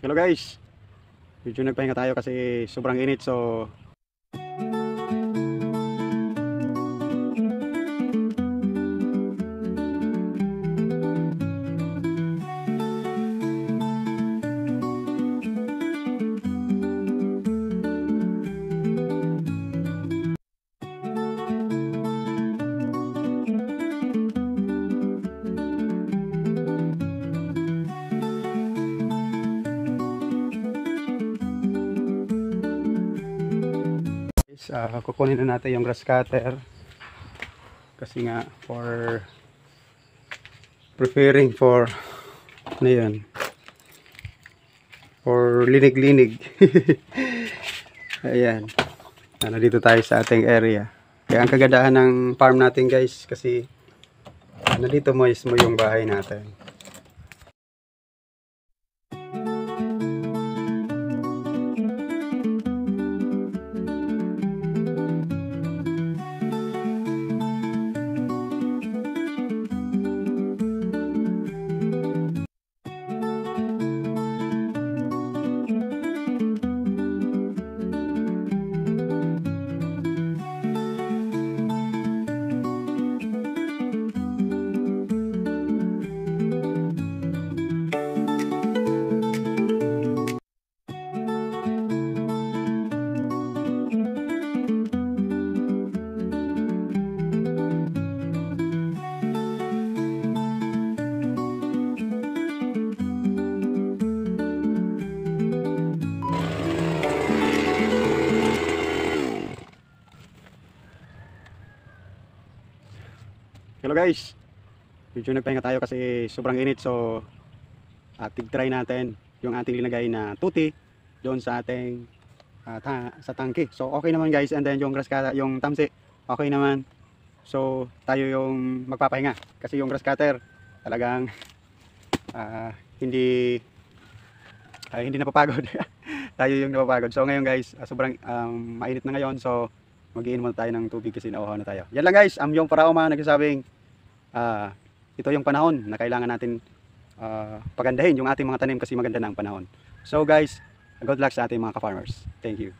Hello guys, medyo nagpahinga tayo kasi sobrang init, so kukunin na natin yung grass cutter kasi nga for preparing for ano yun, for linig-linig. Ayan, dito tayo sa ating area. Kaya ang kagandahan ng farm natin guys, kasi dito mismo yung bahay natin. Hello guys, medyo nagpahinga tayo kasi sobrang init, so tig-try natin yung ating linagay na tuti doon sa ating sa tangke. So okay naman guys, and then yung grass cutter, yung tamsi, okay naman. So tayo yung magpapahinga kasi yung grass cutter talagang hindi napapagod. Tayo yung napapagod. So ngayon guys, sobrang mainit na ngayon, so mag-iinom muna tayo ng tubig kasi nauhaw na tayo. Yan lang guys, yung Paraoma nagsasabing ito yung panahon na kailangan natin pagandahin yung ating mga tanim kasi maganda na ang panahon. So guys, good luck sa ating mga ka-farmers. Thank you.